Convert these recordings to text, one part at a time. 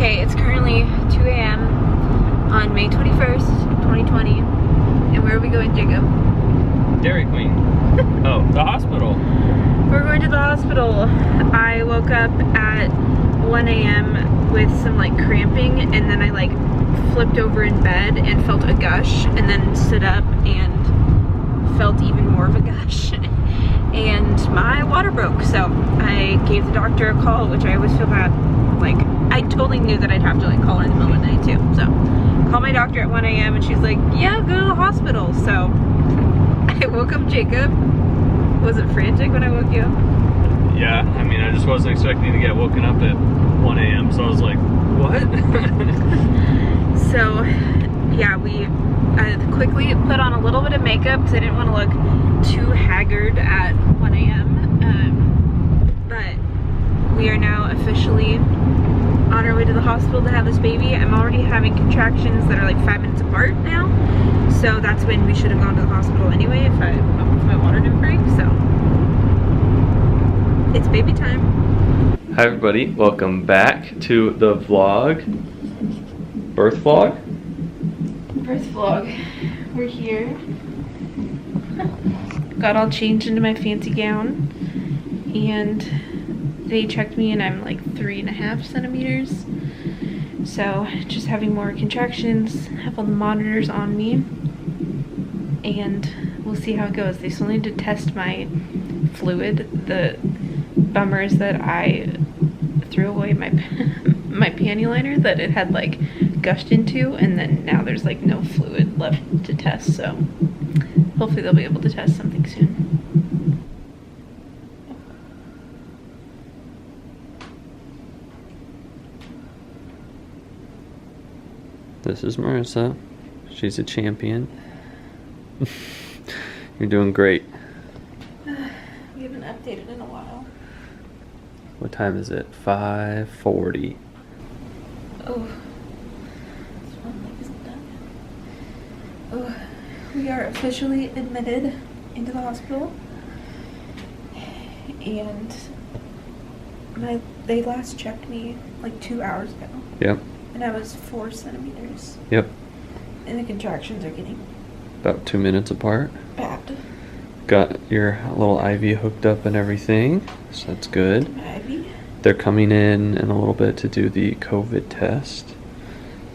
Okay, it's currently 2 a.m. on May 21st, 2020. And where are we going, Jacob? Dairy Queen. Oh, the hospital. We're going to the hospital. I woke up at 1 a.m. with some like cramping, and then I like flipped over in bed and felt a gush, and then stood up and felt even more of a gush. And my water broke, so I gave the doctor a call, which I always feel bad. Like, I totally knew that I'd have to like call her in the middle of the night too. So, called my doctor at 1 a.m. and she's like, yeah, go to the hospital. So, I woke up Jacob. Was it frantic when I woke you up? Yeah, I mean, I just wasn't expecting to get woken up at 1 a.m. So I was like, what? So, yeah, we quickly put on a little bit of makeup because I didn't want to look too haggard at 1 a.m. But we are now officially on our way to the hospital to have this baby. I'm already having contractions that are like 5 minutes apart now. So that's when we should have gone to the hospital anyway if my water didn't break. So it's baby time. Hi everybody, welcome back to the vlog. Birth vlog? Birth vlog. We're here. Got all changed into my fancy gown, and they checked me and I'm like 3.5 centimeters. So just having more contractions, have all the monitors on me, and we'll see how it goes. They still need to test my fluid. The bummer is that I threw away my my panty liner that it had like gushed into, and then now there's like no fluid left to test, so hopefully they'll be able to test something soon. This is Marissa. She's a champion. You're doing great. We haven't updated in a while. What time is it? 5:40. Oh, this one leg isn't done yet. Oh, we are officially admitted into the hospital, and they last checked me like 2 hours ago. Yep. And I was 4 centimeters. Yep. And the contractions are getting About 2 minutes apart. bad. Got your little IV hooked up and everything, so that's good. My IV. They're coming in a little bit to do the COVID test,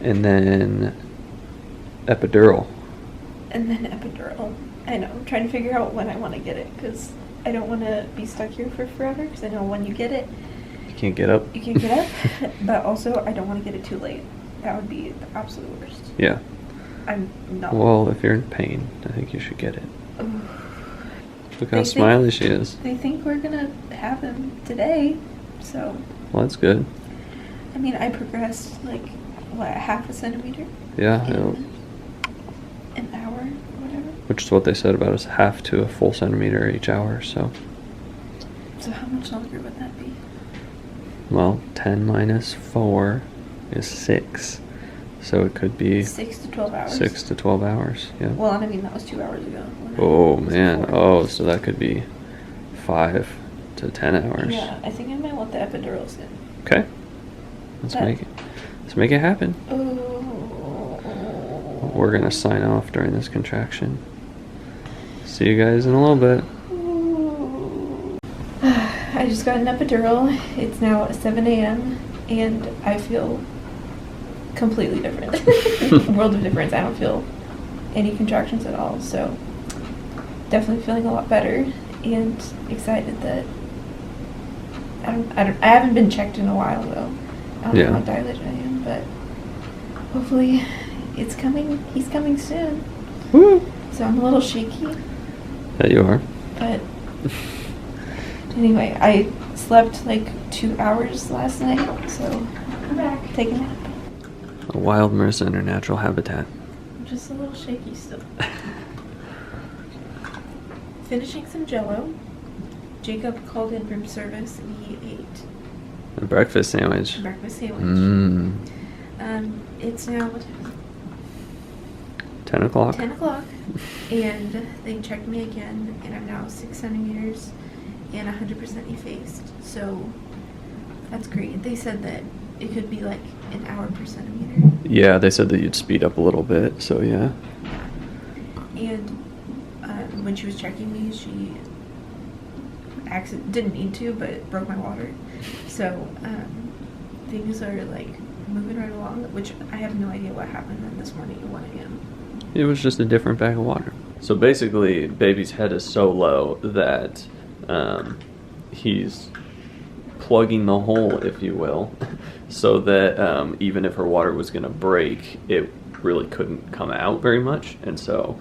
and then epidural. And then epidural. I know. I'm trying to figure out when I want to get it, because I don't want to be stuck here for forever, because I know when you get it, You can't get up. you can't get up. But also, I don't want to get it too late. That would be the absolute worst. Yeah. I'm not. Well, if you're in pain, I think you should get it. Ooh. Look how smiley she is. They think we're going to have him today, so. Well, that's good. I mean, I progressed, like, what, 1/2 centimeter? Yeah. In an hour or whatever. Which is what they said about us, 1/2 to a full centimeter each hour, so. So how much longer would that be? Well, 10 minus 4 is 6. So it could be 6 to 12 hours? 6 to 12 hours, yeah. Well, I mean, that was 2 hours ago. Oh, man. Oh, so that could be 5 to 10 hours. Yeah, I think I might want the epidurals in. Okay. Let's make it happen. Oh. We're gonna sign off during this contraction. See you guys in a little bit. I just got an epidural. It's now 7 a.m. and I feel completely different. World of difference. I don't feel any contractions at all, so definitely feeling a lot better and excited that I haven't been checked in a while though. I don't know how dilated I am, but hopefully it's coming. He's coming soon. Woo! So I'm a little shaky. Yeah, you are. But anyway, I slept like 2 hours last night, so I'm back. Taking a nap. A wild Marissa in her natural habitat. I'm just a little shaky still. Finishing some Jell-O. Jacob called in room service and he ate A breakfast sandwich. a breakfast sandwich. Mmm. It's now what time is it? 10 o'clock. 10 o'clock, and they checked me again, and I'm now 6 centimeters and 100% effaced, so that's great. They said that it could be like an hour per centimeter. Yeah, they said that you'd speed up a little bit, so yeah. And when she was checking me, she didn't mean to, but broke my water. So things are like moving right along, which I have no idea what happened then this morning at 1 a.m. It was just a different bag of water. So basically, baby's head is so low that he's plugging the hole, if you will, so that even if her water was going to break, it really couldn't come out very much. And so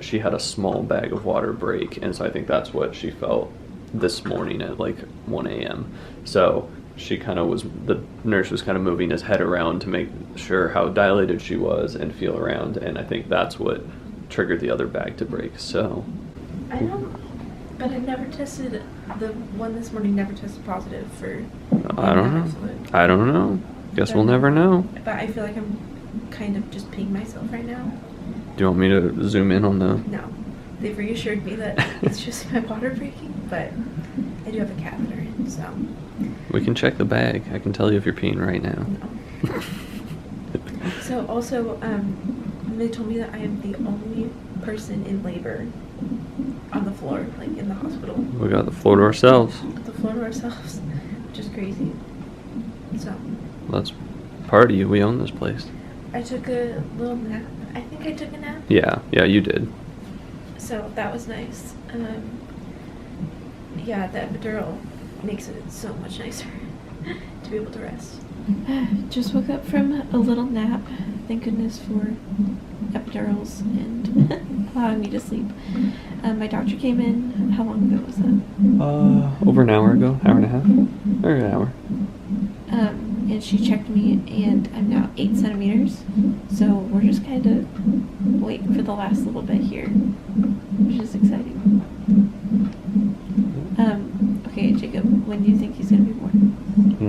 she had a small bag of water break, and so I think that's what she felt this morning at like 1 a.m. So she kind of was, the nurse was kind of moving his head around to make sure how dilated she was and feel around, and I think that's what triggered the other bag to break. So I don't, but I never tested, the one this morning never tested positive for I don't know. I don't know. Guess we'll never know. But I feel like I'm kind of just peeing myself right now. Do you want me to zoom in on the... No. They've reassured me that it's just my water breaking, but I do have a catheter in, so... We can check the bag. I can tell you if you're peeing right now. No. So also, they told me that I am the only person in labor on the floor, like in the hospital. We got the floor to ourselves. The floor to ourselves, which is crazy. So... That's part of you. We own this place. I took a little nap. I think I took a nap. Yeah, you did. So that was nice. Yeah, the epidural makes it so much nicer to be able to rest. Just woke up from a little nap. Thank goodness for epidurals and allowing me to sleep. My doctor came in. How long ago was that? Over an hour ago. Hour and a half? Or an hour. And she checked me, and I'm now 8 centimeters. So we're just kind of waiting for the last little bit here, which is exciting. Okay, Jacob, when do you think he's gonna be born?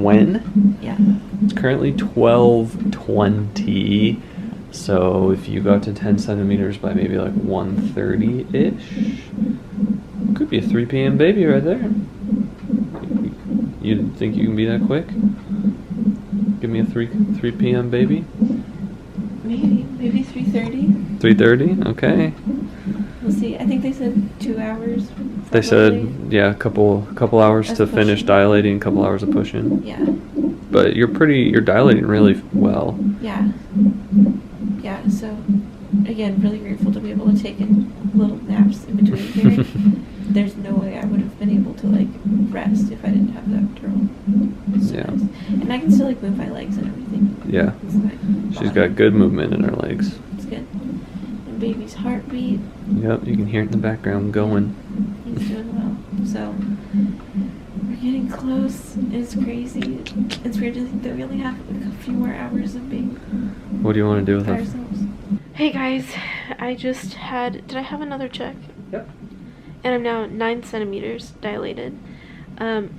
When? Yeah. It's currently 12:20. So if you got to 10 centimeters by maybe like 1:30-ish, could be a 3 p.m. baby right there. You think you can be that quick? Give me a 3 p.m. baby? Maybe 3:30. 3:30? Okay. We'll see. I think they said 2 hours. They said, yeah, a couple hours That's to finish pushing. dilating, a couple hours of pushing. Yeah. But you're dilating really well. Yeah. Yeah, so, again, really grateful to be able to take in little naps in between here. There's no way I would have been able to, like, rest if I didn't have that epidural. So Yeah. nice. And I can still, like, move my legs and everything. Yeah. It's my She's body. got good movement in her legs. It's good. And baby's heartbeat, Yep, you can hear it in the background going. he's doing well. So, we're getting close. It's crazy. It's weird to think that we only have a few more hours of being What do you want to do with by her? ourselves. Hey guys, I just had, did I have another check? Yep. And I'm now 9 centimeters dilated. At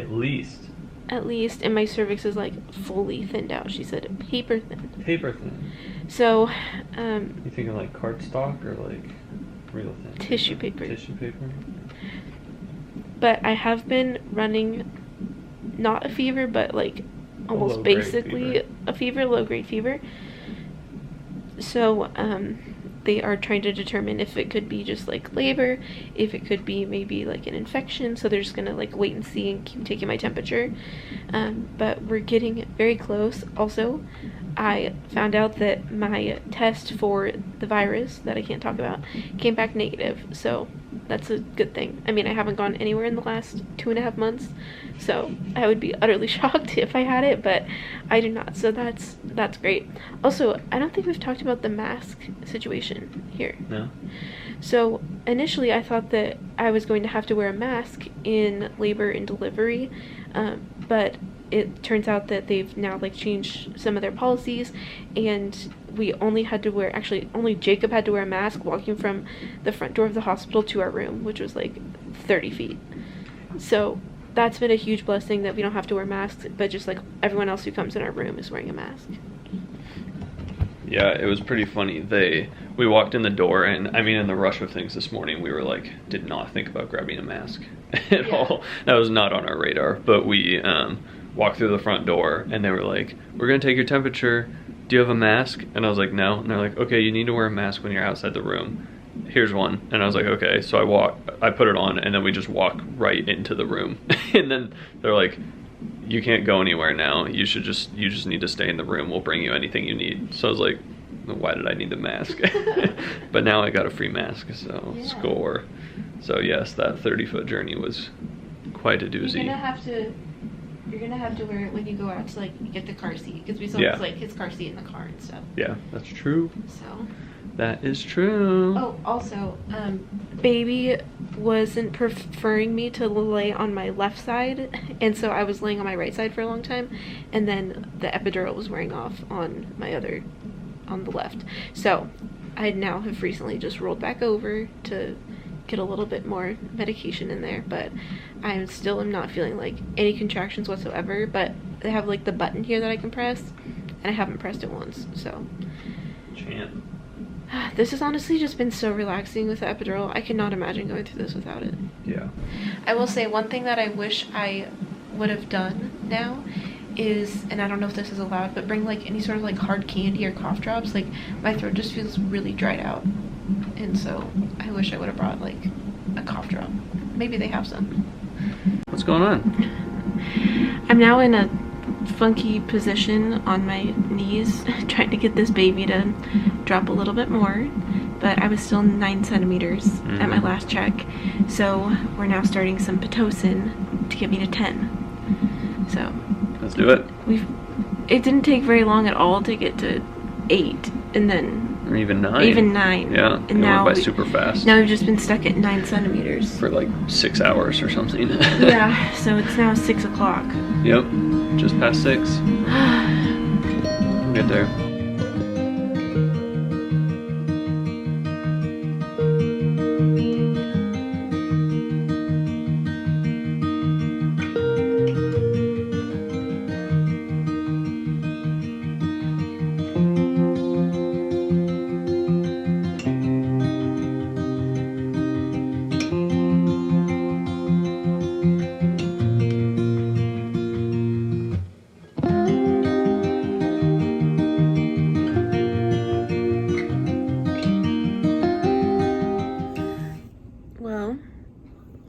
least. At least, and my cervix is like fully thinned out. She said paper thin. Paper thin. So, You thinking like cardstock or like real thin? Tissue paper. Tissue paper. but I have been running not a fever, but like almost low-grade basically fever. a fever, low grade fever. So, they are trying to determine if it could be just like labor, if it could be maybe like an infection. So they're just gonna like wait and see and keep taking my temperature. But we're getting very close. Also, I found out that my test for the virus that I can't talk about came back negative. So that's a good thing. I mean, I haven't gone anywhere in the last 2.5 months, so I would be utterly shocked if I had it, but I do not. So that's great. Also, I don't think we've talked about the mask situation here. No. So initially I thought that I was going to have to wear a mask in labor and delivery, but it turns out that they've now like changed some of their policies, and we only had to wear, actually only Jacob had to wear a mask walking from the front door of the hospital to our room, which was like 30 feet. So that's been a huge blessing that we don't have to wear masks, but just like everyone else who comes in our room is wearing a mask. Yeah, it was pretty funny. We walked in the door, and I mean, in the rush of things this morning, we were like, did not think about grabbing a mask at Yeah. all. That was not on our radar. But we walked through the front door, and they were like, "We're gonna take your temperature. Do you have a mask?" And I was like, "No." And they're like, "Okay, you need to wear a mask when you're outside the room. Here's one." And I was like, "Okay." So I put it on, and then we just walk right into the room. And then they're like, "You can't go anywhere now. You just need to stay in the room. We'll bring you anything you need." So I was like, why did I need the mask? But now I got a free mask, so yeah. Score. So yes, that 30-foot journey was quite a doozy. You're gonna have to wear it when you go out to like get the car seat, because we saw like his car seat in the car and stuff. Yeah, that's true. So that is true. Oh, also, baby wasn't preferring me to lay on my left side, and so I was laying on my right side for a long time, and then the epidural was wearing off on the left. So I now have recently just rolled back over to get a little bit more medication in there, but I am not feeling like any contractions whatsoever, but they have like the button here that I can press, and I haven't pressed it once. So Champ. This has honestly just been so relaxing with the epidural. I cannot imagine going through this without it. Yeah. I will say one thing that I wish I would have done now is, and I don't know if this is allowed, but bring like any sort of like hard candy or cough drops. Like my throat just feels really dried out, and so I wish I would have brought like a cough drop. Maybe they have some. What's going on? I'm now in a funky position on my knees trying to get this baby to drop a little bit more, but I was still 9 centimeters at my last check, so we're now starting some Pitocin to get me to 10. So let's do it. It didn't take very long at all to get to 8, and then or even 9. Yeah, and now went by super fast. Now we've just been stuck at 9 centimeters for like 6 hours or something. Yeah, so it's now 6 o'clock. Yep, just past 6. We'll get there.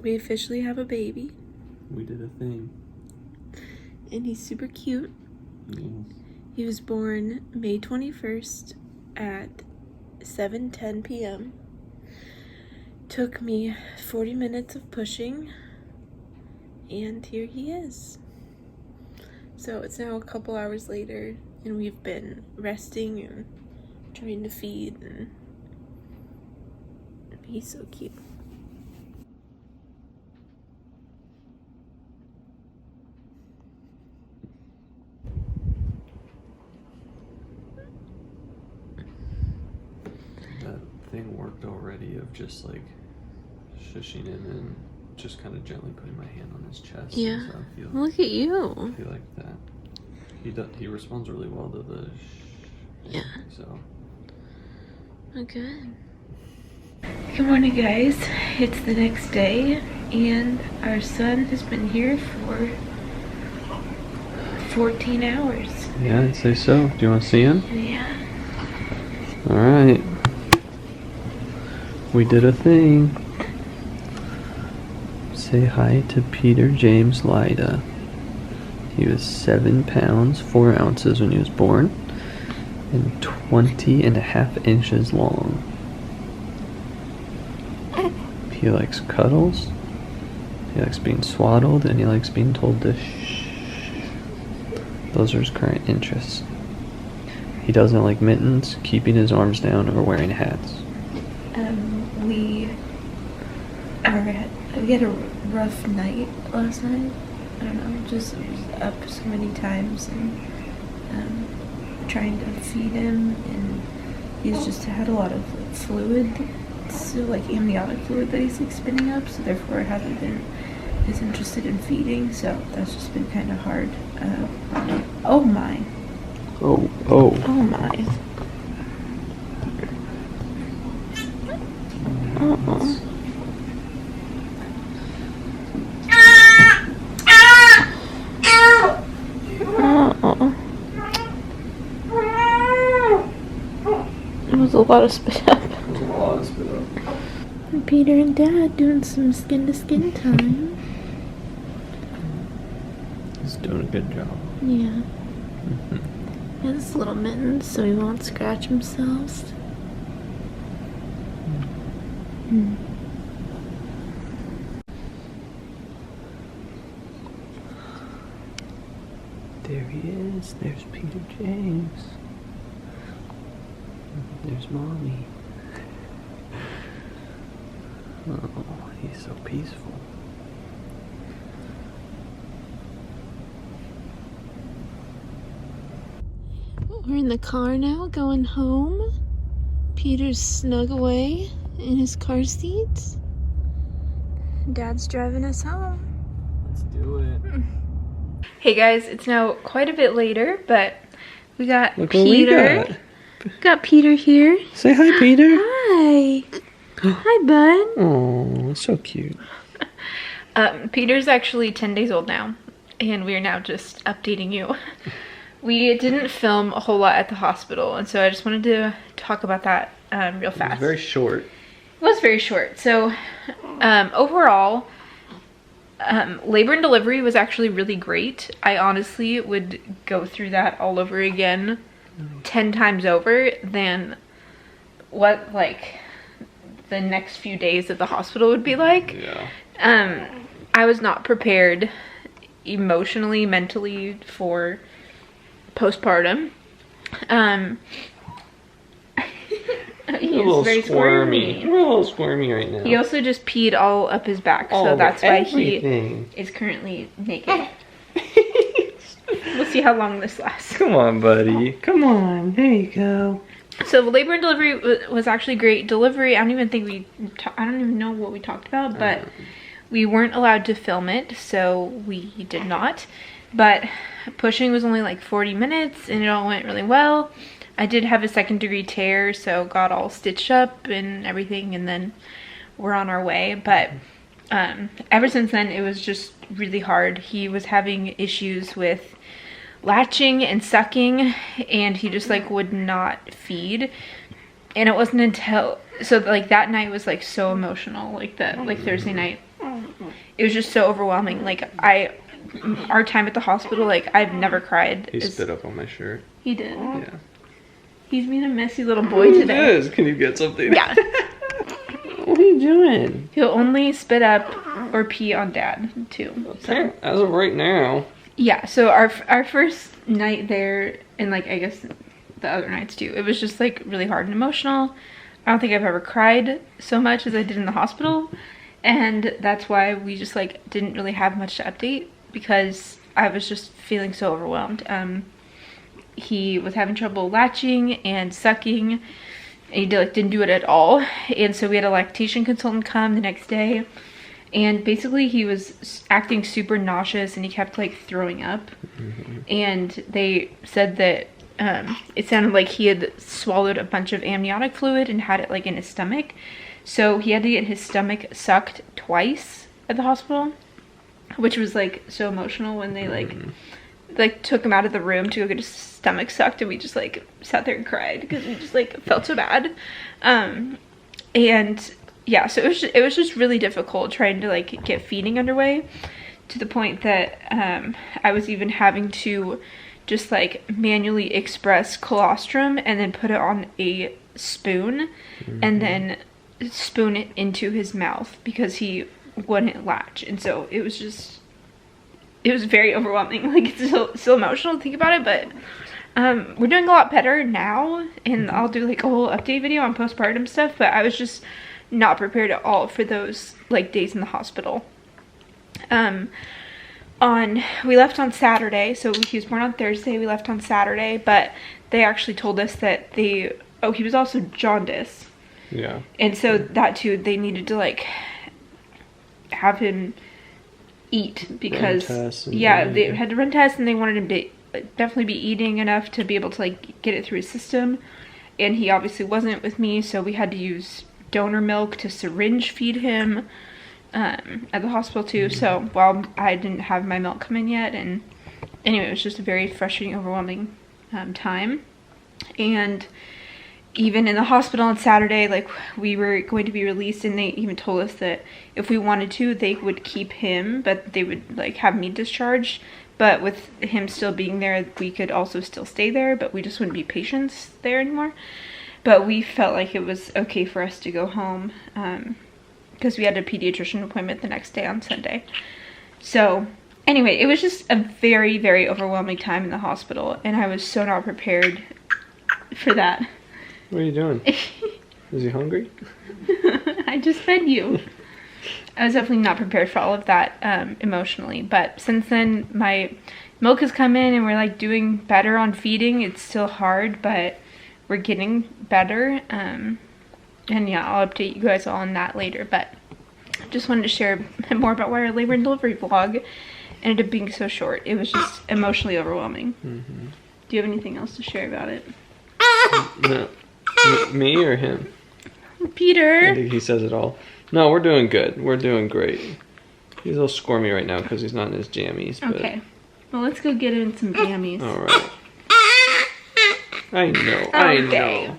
We officially have a baby. We did a thing. And he's super cute. Yes. He was born May 21st at 7:10 p.m. Took me 40 minutes of pushing, and here he is. So it's now a couple hours later, and we've been resting and trying to feed, and he's so cute. Thing worked already of just like shushing him and just kind of gently putting my hand on his chest. Yeah. So look at you. I feel like that. He responds really well to the yeah. So. Oh, good. Good morning, guys. It's the next day, and our son has been here for 14 hours. Yeah, I'd say so. Do you want to see him? Yeah. All right. We did a thing. Say hi to Peter James Lyda. He was 7 pounds 4 ounces when he was born, and 20.5 inches long. He likes cuddles, he likes being swaddled, and he likes being told to shh. Those are his current interests. He doesn't like mittens, keeping his arms down, or wearing hats. We had a rough night last night. I don't know, just up so many times and trying to feed him, and he's just had a lot of fluid, so like amniotic fluid that he's like spinning up, so therefore hasn't been as interested in feeding, so that's just been kind of hard. Oh my. Oh my. Uh-oh. was a lot of spit up. It was a lot of spit up. And Peter and Dad doing some skin to skin time. He's doing a good job. Yeah. He has little mittens so he won't scratch himself. Mm. There he is. There's Peter James. There's Mommy. Oh, he's so peaceful. We're in the car now, going home. Peter's snug away in his car seat. Dad's driving us home. Let's do it. Hey guys, it's now quite a bit later, but we got Look Peter. what we got. Got Peter here. Say hi, Peter. Hi. Hi, bud. Oh, so cute. Peter's actually 10 days old now, and we are now just updating you. We didn't film a whole lot at the hospital, and so I just wanted to talk about that real fast. It was very short. It was very short. So overall, labor and delivery was actually really great. I honestly would go through that all over again 10 times over than what like the next few days at the hospital would be like. Yeah. I was not prepared emotionally, mentally for postpartum. He's a little very squirmy. We're a little squirmy right now. He also just peed all up his back, so that's why he is currently naked. We'll see how long this lasts. Come on, buddy. Come on. There you go. So labor and delivery was actually great. Delivery, I don't even know what we talked about, but we weren't allowed to film it, so we did not. But pushing was only like 40 minutes, and it all went really well. I did have a 2nd-degree tear, so got all stitched up and everything, and then we're on our way. But ever since then, it was just really hard. He was having issues with latching and sucking, and he just like would not feed. And it wasn't until like that night was like so emotional, like Thursday night. It was just so overwhelming. Like our time at the hospital, like I've never cried. He spit up on my shirt. He did. Yeah. He's being a messy little boy today. Is. Can you get something? Yeah. What are you doing? He'll only spit up or pee on Dad too. So. As of right now. Yeah, so our first night there, and like I guess the other nights too, it was just like really hard and emotional. I don't think I've ever cried so much as I did in the hospital, and that's why we just like didn't really have much to update, because I was just feeling so overwhelmed. He was having trouble latching and sucking, and he didn't do it at all, and so we had a lactation consultant come the next day. And basically he was acting super nauseous, and he kept like throwing up. And they said that it sounded like he had swallowed a bunch of amniotic fluid and had it like in his stomach. So he had to get his stomach sucked twice at the hospital, which was like so emotional when they like took him out of the room to go get his stomach sucked, and we just like sat there and cried because we just like felt so bad. And yeah, so it was just really difficult trying to like get feeding underway, to the point that I was even having to just like manually express colostrum and then put it on a spoon and then spoon it into his mouth because he wouldn't latch. And so it was very overwhelming. Like it's still emotional to think about it, but we're doing a lot better now, and I'll do like a whole update video on postpartum stuff, but I was just not prepared at all for those like days in the hospital. We left on Saturday, so he was born on Thursday. We left on Saturday, but they actually told us that he was also jaundice. Yeah. And so that too, they needed to like have him eat, because they had to run tests, and they wanted him to definitely be eating enough to be able to like get it through his system. And he obviously wasn't with me, so we had to use donor milk to syringe feed him at the hospital too. So while I didn't have my milk come in yet, and anyway, it was just a very frustrating, overwhelming time. And even in the hospital on Saturday, like, we were going to be released, and they even told us that if we wanted to, they would keep him, but they would, like, have me discharged. But with him still being there, we could also still stay there, but we just wouldn't be patients there anymore. But we felt like it was okay for us to go home, because we had a pediatrician appointment the next day on Sunday. So anyway, it was just a very, very overwhelming time in the hospital, and I was so not prepared for that. What are you doing? Is he hungry? I just fed you. I was definitely not prepared for all of that emotionally. But since then, my milk has come in and we're like doing better on feeding. It's still hard, but we're getting better. And yeah, I'll update you guys all on that later. But I just wanted to share more about why our labor and delivery vlog ended up being so short. It was just emotionally overwhelming. Mm-hmm. Do you have anything else to share about it? No. Me or him? Peter. I think he says it all. No, we're doing good. We're doing great. He's a little squirmy right now because he's not in his jammies. But... Okay. Well, let's go get in some jammies. All right. I know. I know.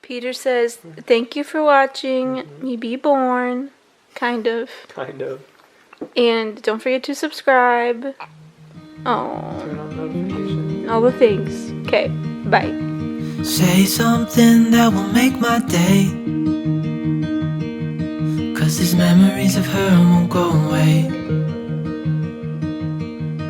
Peter says, thank you for watching me be born. Kind of. Kind of. And don't forget to subscribe. Oh. Turn on notifications. All the things. Okay. Bye. Say something that will make my day, 'cause these memories of her won't go away.